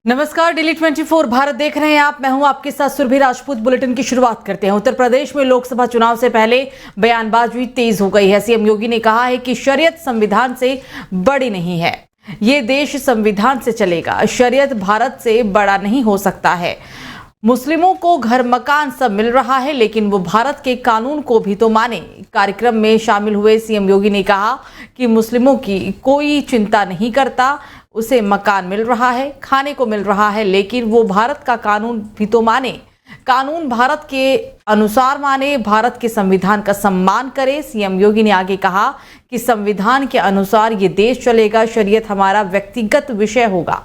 नमस्कार, दिल्ली 24 भारत देख रहे हैं आप। मैं हूं आपके साथ सुरभि राजपूत। बुलेटिन की शुरुआत करते हैं। उत्तर प्रदेश में लोकसभा चुनाव से पहले बयानबाजी तेज हो गई है। सीएम योगी ने कहा है कि शरीयत संविधान से बड़ी नहीं है, ये देश संविधान से चलेगा। शरीयत भारत से बड़ा नहीं हो सकता है। मुस्लिमों को घर मकान सब मिल रहा है, लेकिन वो भारत के कानून को भी तो माने। कार्यक्रम में शामिल हुए सीएम योगी ने कहा कि मुस्लिमों की कोई चिंता नहीं करता, उसे मकान मिल रहा है, खाने को मिल रहा है, लेकिन वो भारत का कानून भी तो माने। कानून भारत के अनुसार माने, भारत के संविधान का सम्मान करे। सीएम योगी ने आगे कहा कि संविधान के अनुसार ये देश चलेगा। शरीयत हमारा व्यक्तिगत विषय होगा,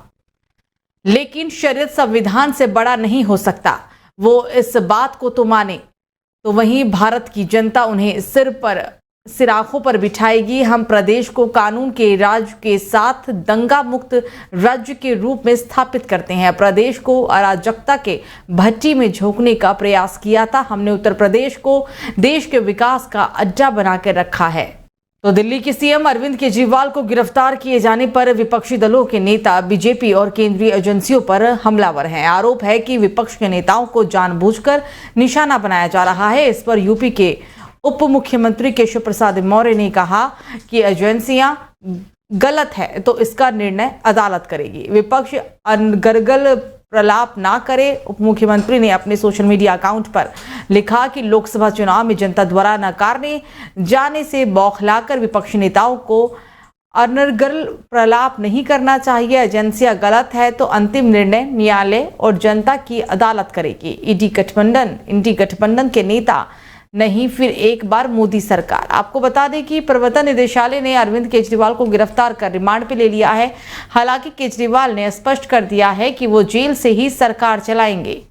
लेकिन शरीयत संविधान से बड़ा नहीं हो सकता। वो इस बात को तो माने, तो वहीं भारत की जनता उन्हें सिराखों पर बिठाएगी। हम प्रदेश को कानून के राज के साथ दंगा मुक्त राज्य के रूप में स्थापित करते हैं। प्रदेश को अराजकता के भट्टी में झोंकने का प्रयास किया था। हमने उत्तर प्रदेश को देश के विकास का अड्डा बनाकर रखा है। तो दिल्ली के सीएम अरविंद केजरीवाल को गिरफ्तार किए जाने पर विपक्षी दलों के नेता बीजेपी और केंद्रीय एजेंसियों पर हमलावर हैं। आरोप है कि विपक्ष के नेताओं को जानबूझकर निशाना बनाया जा रहा है। इस पर यूपी के उप मुख्यमंत्री केशव प्रसाद मौर्य ने कहा कि एजेंसियां गलत है तो इसका निर्णय अदालत करेगी। विपक्ष अनर्गल प्रलाप ना करे। उप मुख्यमंत्री ने अपने सोशल मीडिया अकाउंट पर लिखा कि लोकसभा चुनाव में जनता द्वारा नकारने जाने से बौखलाकर विपक्षी नेताओं को अनर्गल प्रलाप नहीं करना चाहिए। एजेंसियां गलत है तो अंतिम निर्णय न्यायालय और जनता की अदालत करेगी। इंडी गठबंधन के नेता नहीं, फिर एक बार मोदी सरकार। आपको बता दें कि प्रवर्तन निदेशालय ने अरविंद केजरीवाल को गिरफ्तार कर रिमांड पे ले लिया है। हालांकि केजरीवाल ने स्पष्ट कर दिया है कि वो जेल से ही सरकार चलाएंगे।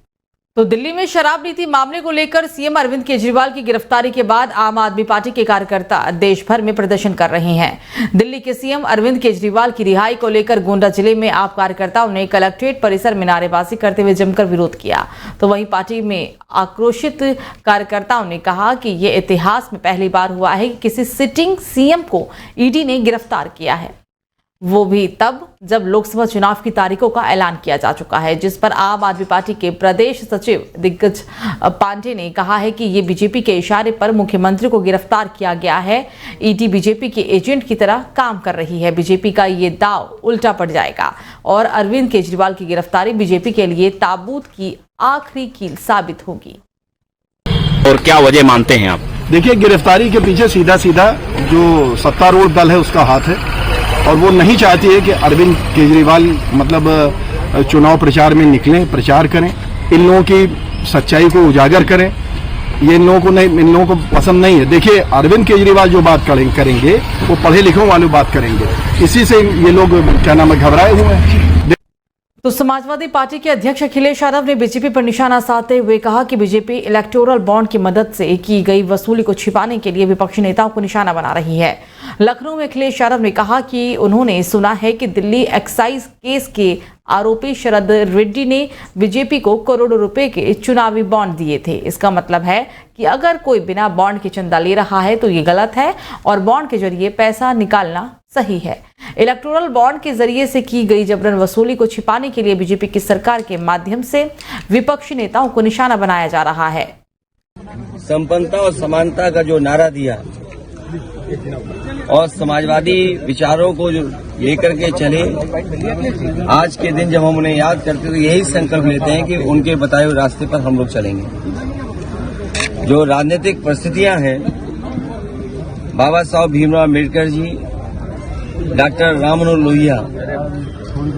तो दिल्ली में शराब नीति मामले को लेकर सीएम अरविंद केजरीवाल की गिरफ्तारी के बाद आम आदमी पार्टी के कार्यकर्ता देश भर में प्रदर्शन कर रहे हैं। दिल्ली के सीएम अरविंद केजरीवाल की रिहाई को लेकर गोंडा जिले में आप कार्यकर्ताओं ने कलेक्ट्रेट परिसर में नारेबाजी करते हुए जमकर विरोध किया। तो वहीं पार्टी में आक्रोशित कार्यकर्ताओं ने कहा कि ये इतिहास में पहली बार हुआ है कि किसी सिटिंग सीएम को ईडी ने गिरफ्तार किया है, वो भी तब जब लोकसभा चुनाव की तारीखों का ऐलान किया जा चुका है। जिस पर आम आदमी पार्टी के प्रदेश सचिव दिग्गज पांडे ने कहा है कि ये बीजेपी के इशारे पर मुख्यमंत्री को गिरफ्तार किया गया है। ईडी बीजेपी के एजेंट की तरह काम कर रही है। बीजेपी का ये दाव उल्टा पड़ जाएगा और अरविंद केजरीवाल की गिरफ्तारी बीजेपी के लिए ताबूत की आखिरी कील साबित होगी। और क्या वजह मानते हैं आप? देखिए, गिरफ्तारी के पीछे सीधा सीधा जो सत्तारूढ़ दल है उसका हाथ है और वो नहीं चाहती है कि अरविंद केजरीवाल चुनाव प्रचार में निकलें, प्रचार करें, इन लोगों की सच्चाई को उजागर करें। ये इन लोगों को पसंद नहीं है। देखिए, अरविंद केजरीवाल जो बात करेंगे वो पढ़े लिखों वाली बात करेंगे। इसी से ये लोग घबराए हुए हैं। तो समाजवादी पार्टी के अध्यक्ष अखिलेश यादव ने बीजेपी पर निशाना साधते हुए कहा कि बीजेपी इलेक्टोरल बॉन्ड की मदद से की गई वसूली को छिपाने के लिए विपक्षी नेताओं को निशाना बना रही है। लखनऊ में अखिलेश यादव ने कहा कि उन्होंने सुना है कि दिल्ली एक्साइज केस के आरोपी शरद रेड्डी ने बीजेपी को करोड़ों रुपए के चुनावी बॉन्ड दिए थे। इसका मतलब है कि अगर कोई बिना बॉन्ड के चंदा ले रहा है तो ये गलत है और बॉन्ड के जरिए पैसा निकालना सही है। इलेक्टोरल बॉन्ड के जरिए से की गई जबरन वसूली को छिपाने के लिए बीजेपी की सरकार के माध्यम से विपक्षी नेताओं को निशाना बनाया जा रहा है। संपन्नता और समानता का जो नारा दिया और समाजवादी विचारों को जो लेकर के चले, आज के दिन जब हम उन्हें याद करते तो यही संकल्प लेते हैं कि उनके बताए हुए रास्ते पर हम लोग चलेंगे। जो राजनीतिक परिस्थितियां हैं, बाबा साहब भीमराव अम्बेडकर जी, डॉक्टर राम मनोहर लोहिया,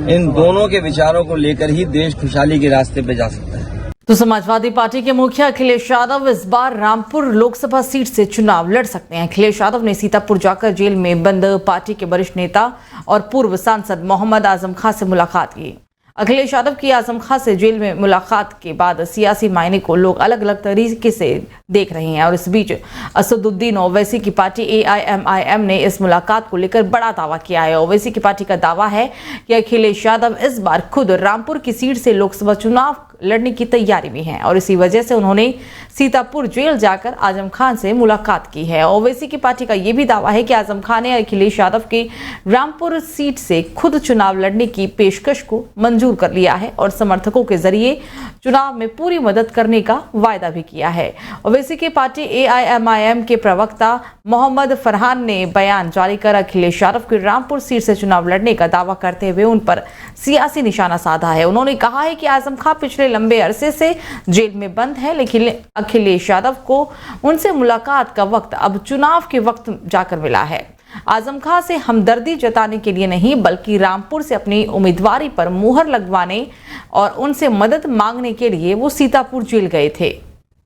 इन दोनों के विचारों को लेकर ही देश खुशहाली के रास्ते पे जा सकता है। तो समाजवादी पार्टी के मुखिया अखिलेश यादव इस बार रामपुर लोकसभा सीट से चुनाव लड़ सकते हैं। अखिलेश यादव ने सीतापुर जाकर जेल में बंद पार्टी के वरिष्ठ नेता और पूर्व सांसद मोहम्मद आजम खां से मुलाकात की। अखिलेश यादव की आजम खां से जेल में मुलाकात के बाद सियासी मायने को लोग अलग अलग तरीके से देख रहे हैं और इस बीच असदुद्दीन ओवैसी की पार्टी AIMIM ने इस मुलाकात को लेकर बड़ा दावा किया है। ओवैसी की पार्टी का दावा है कि अखिलेश यादव इस बार खुद रामपुर की सीट से लोकसभा चुनाव लड़ने की तैयारी में हैं और इसी वजह से उन्होंने सीतापुर जेल जाकर आजम खान से मुलाकात की है। ओवैसी की पार्टी का यह भी दावा है कि आजम खान ने अखिलेश यादव के रामपुर सीट से खुद चुनाव लड़ने की पेशकश को मंजूर कर लिया है और समर्थकों के जरिए चुनाव में पूरी मदद करने का वायदा भी किया है। ओवैसी की पार्टी AIMIM के प्रवक्ता मोहम्मद फरहान ने बयान जारी कर अखिलेश यादव की रामपुर सीट से चुनाव लड़ने का दावा करते हुए उन पर सियासी निशाना साधा है। उन्होंने कहा है कि आजम खान पिछले लंबे अरसे से जेल में बंद है, लेकिन अखिलेश यादव को उनसे मुलाकात का वक्त अब चुनाव के वक्त जाकर मिला है। आजम खान से हमदर्दी जताने के लिए नहीं बल्कि रामपुर से अपनी उम्मीदवारी पर मुहर लगवाने और उनसे मदद मांगने के लिए वो सीतापुर जेल गए थे।